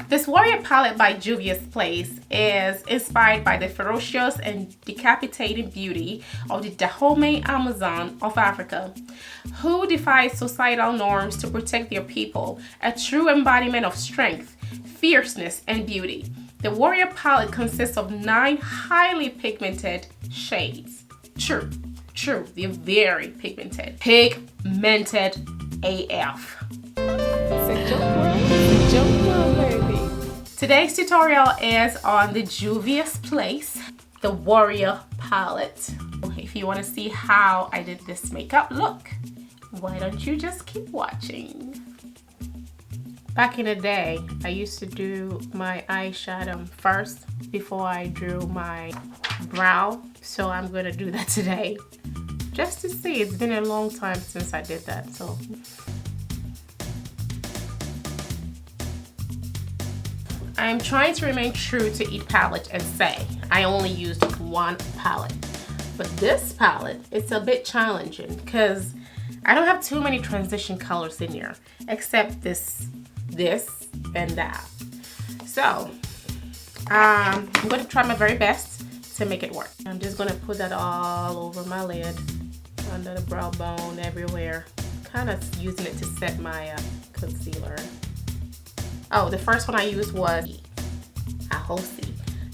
This Warrior palette by Juvia's Place is inspired by the ferocious and decapitating beauty of the Dahomey Amazon of Africa, who defies societal norms to protect their people, a true embodiment of strength, fierceness, and beauty. The Warrior palette consists of 9 highly pigmented shades. True, they're very pigmented. Pigmented AF. Today's tutorial is on the Juvia's Place, the Warrior palette. If you want to see how I did this makeup look, why don't you just keep watching? Back in the day, I used to do my eyeshadow first before I drew my brow, so I'm gonna do that today just to see. It's been a long time since I did that, so. I'm trying to remain true to each palette and say I only used one palette. But this palette, it's a bit challenging because I don't have too many transition colors in here, except this, and that. So, I'm going to try my very best to make it work. I'm just going to put that all over my lid, under the brow bone, everywhere. Kind of using it to set my concealer. Oh, the first one I used was howto.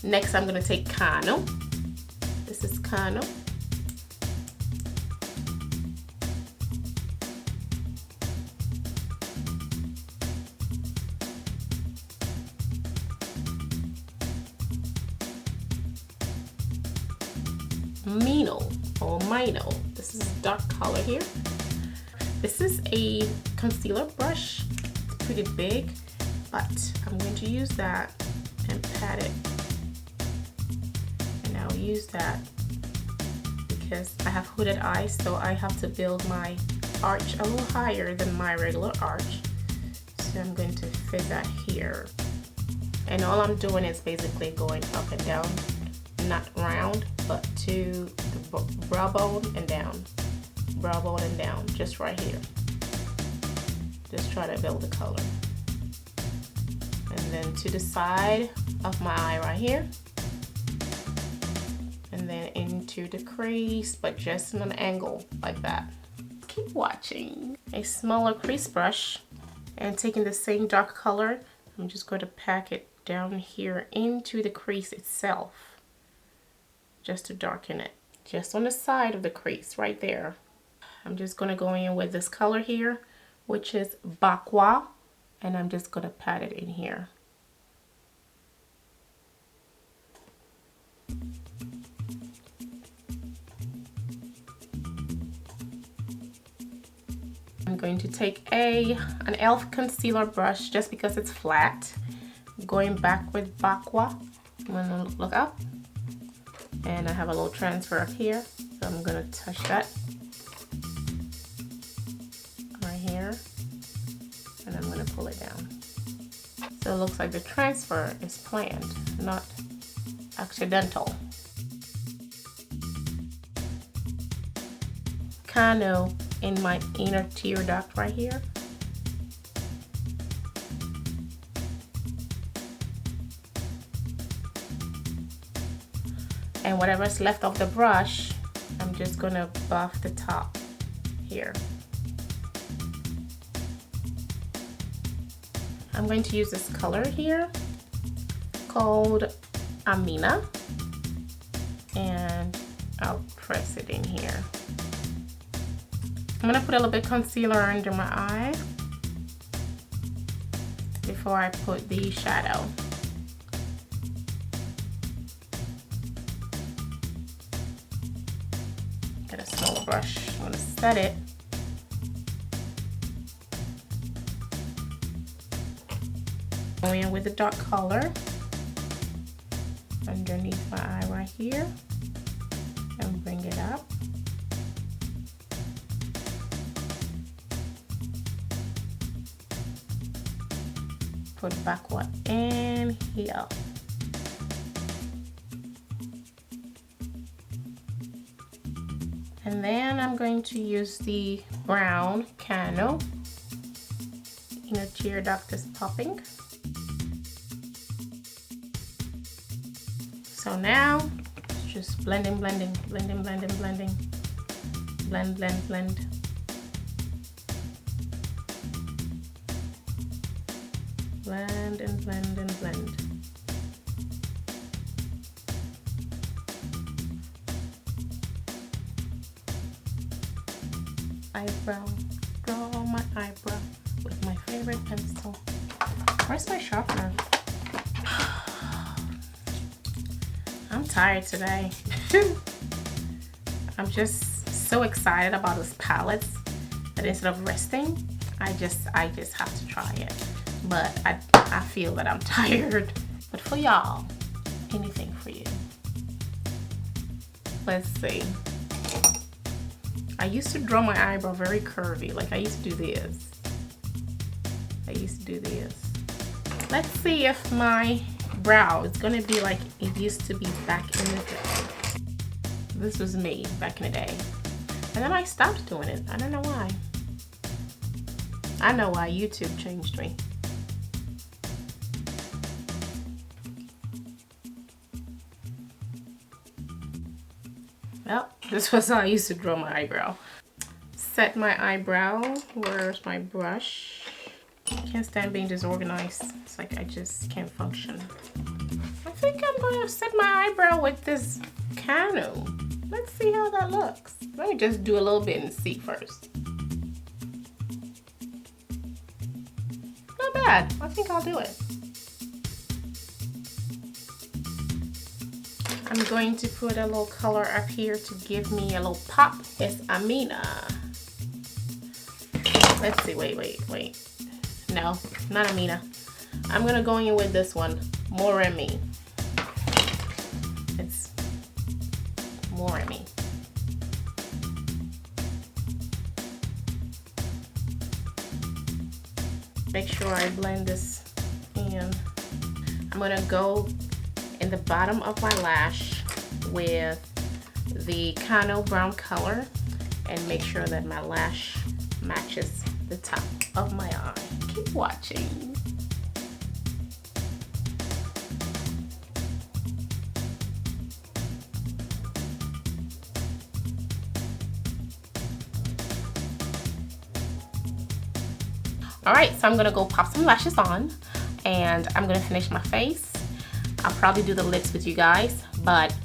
Next, I'm going to take Kano. This is Kano. Mino or Mino. This is a dark color here. This is a concealer brush. It's pretty big, but I'm going to use that and pat it. And I'll use that because I have hooded eyes, so I have to build my arch a little higher than my regular arch. So I'm going to fit that here. And all I'm doing is basically going up and down, not round, but to the brow bone and down. Brow bone and down, just right here. Just try to build the color. And then to the side of my eye right here. And then into the crease, but just in an angle like that. Keep watching. A smaller crease brush, and taking the same dark color, I'm just going to pack it down here into the crease itself, just to darken it. Just on the side of the crease right there. I'm just going to go in with this color here, which is Bakwa, and I'm just going to pat it in here. I'm going to take an e.l.f. concealer brush just because it's flat. Going back with Bakwa. I'm going to look up. And I have a little transfer up here. So I'm going to touch that right here. And I'm going to pull it down. So it looks like the transfer is planned, not accidental. Kano in my inner tear duct right here. And whatever's left of the brush, I'm just gonna buff the top here. I'm going to use this color here called Amina, and I'll press it in here. I'm gonna put a little bit of concealer under my eye before I put the shadow. Get a small brush. I'm gonna set it. Going in with the dark color underneath my eye right here and bring it up. Put backward in here. And then I'm going to use the brown Kano inner tear duct is popping. So now, just blending, blending, blending, blending, blending. Blend, blend, blend. Blend and blend and blend. Eyebrow. Draw my eyebrow with my favorite pencil. Where's my sharpener? I'm tired today. I'm just so excited about this palette that instead of resting, I just have to try it. But I feel that I'm tired. But for y'all, anything for you. Let's see. I used to draw my eyebrow very curvy. Like I used to do this. Let's see if my brow is gonna be like it used to be back in the day. This was me back in the day. And then I stopped doing it. I don't know why. I know why. YouTube changed me. Well, this was how I used to draw my eyebrow. Set my eyebrow. Where's my brush? Can't stand being disorganized. It's like I just can't function. I think I'm going to set my eyebrow with this cano. Let's see how that looks. Let me just do a little bit and see first. Not bad. I think I'll do it. I'm going to put a little color up here to give me a little pop. It's Amina. Let's see, wait. No, not Amina. I'm gonna go in with this one, Moremi. It's Moremi. Make sure I blend this in. I'm gonna go in the bottom of my lash with the Cano brown color and make sure that my lash matches the top of my eye. Keep watching. All right, so I'm gonna go pop some lashes on and I'm gonna finish my face. I'll probably do the lips with you guys, but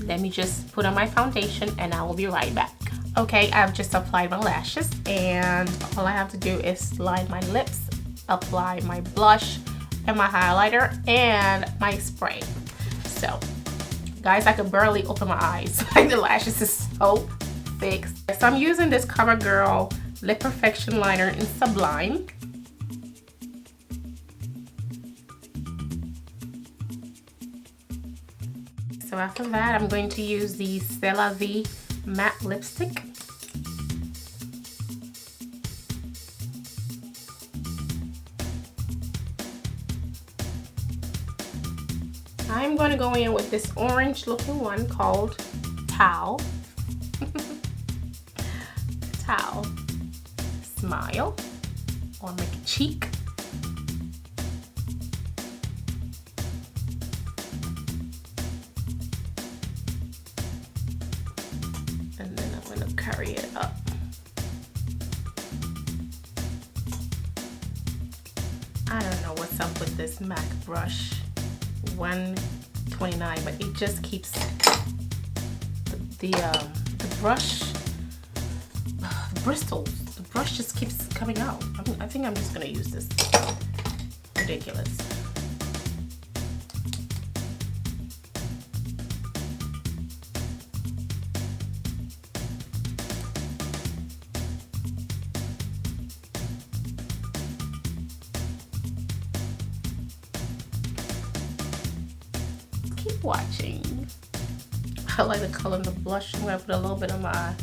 let me just put on my foundation and I will be right back. Okay, I've just applied my lashes and all I have to do is line my lips, apply my blush and my highlighter and my spray. So, guys, I could barely open my eyes. Like the lashes is so thick. So I'm using this CoverGirl Lip Perfection Liner in Sublime. So after that, I'm going to use the C'est La Vie matte lipstick. I'm going to go in with this orange looking one called Towel. Towel. Smile or make a cheek. And then I'm going to carry it up. I don't know what's up with this MAC brush. $129, but it just keeps the brush, the bristles. The brush just keeps coming out. I think I'm just gonna use this. Ridiculous. Keep watching. I like the color of the blush. I'm gonna put a little bit on my eye.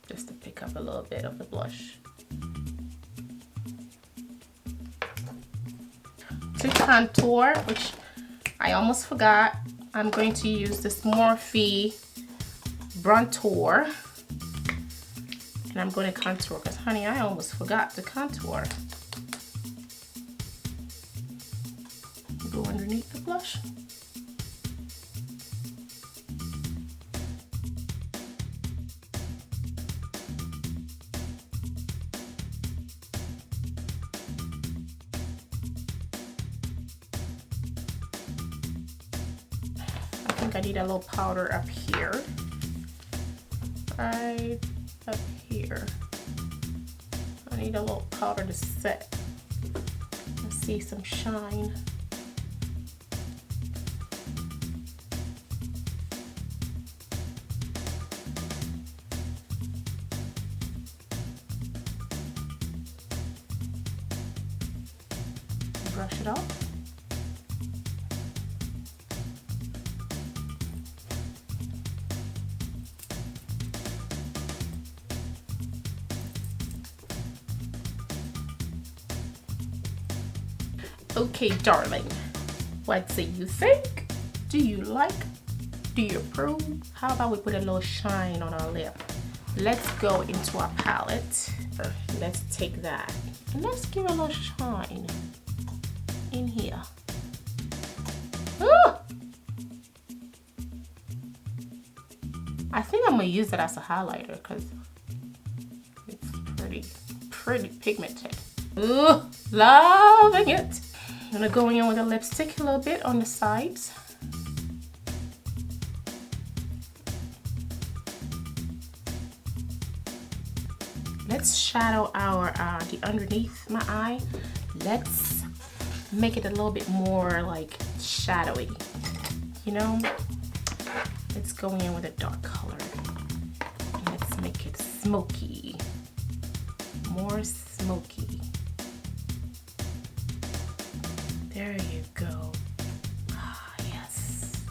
Just to pick up a little bit of the blush. To contour, which I almost forgot, I'm going to use this Morphe Bronzer. And I'm going to contour because, honey, I almost forgot to contour. underneath the blush. I think I need a little powder up here. Right up here. I need a little powder to set. Let's see some shine. Brush it off. Okay, darling, what do you think? Do you like? Do you approve? How about we put a little shine on our lip? Let's go into our palette. Let's take that and let's give it a little shine in here. Ooh! I think I'm gonna use it as a highlighter because it's pretty pigmented. Ooh, loving it. I'm gonna go in with a lipstick a little bit on the sides. Let's shadow our the underneath my eye. Let's make it a little bit more like shadowy. You know, let's go in with a dark color. Let's make it smoky, more smoky. There you go. Ah, yes.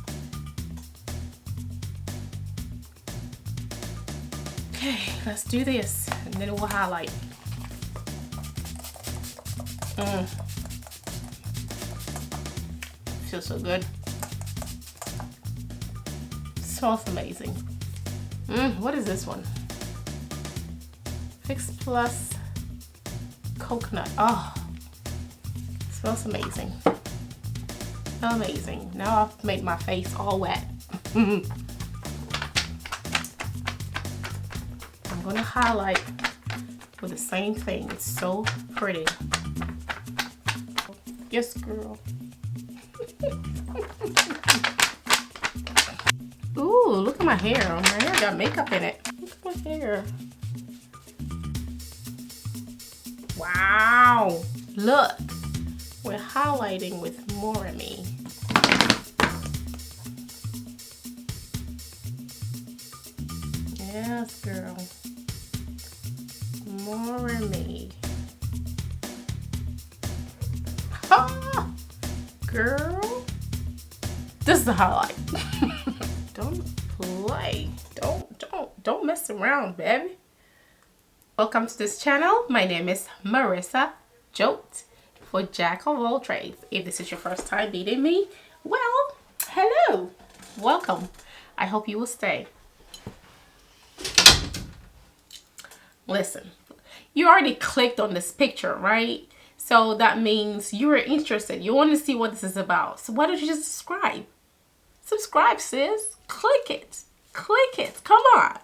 Okay, let's do this, and then we'll highlight. Feels so good. Smells amazing. What is this one? Fix Plus Coconut. Oh. Smells amazing. Amazing. Now I've made my face all wet. I'm gonna highlight with the same thing. It's so pretty. Yes, girl. Ooh, look at my hair. My hair got makeup in it. Look at my hair. Wow. Look. We're highlighting with more of me. Yes, girl. More of me. Ah, girl. This is the highlight. Don't play. Don't mess around, baby. Welcome to this channel. My name is Marissa Jote. For Jack of all trades. If this is your first time meeting me, well, hello, welcome. I hope you will stay. Listen, you already clicked on this picture, right? So that means you are interested. You want to see what this is about. So why don't you just subscribe? Subscribe, sis. Click it. Click it. Come on.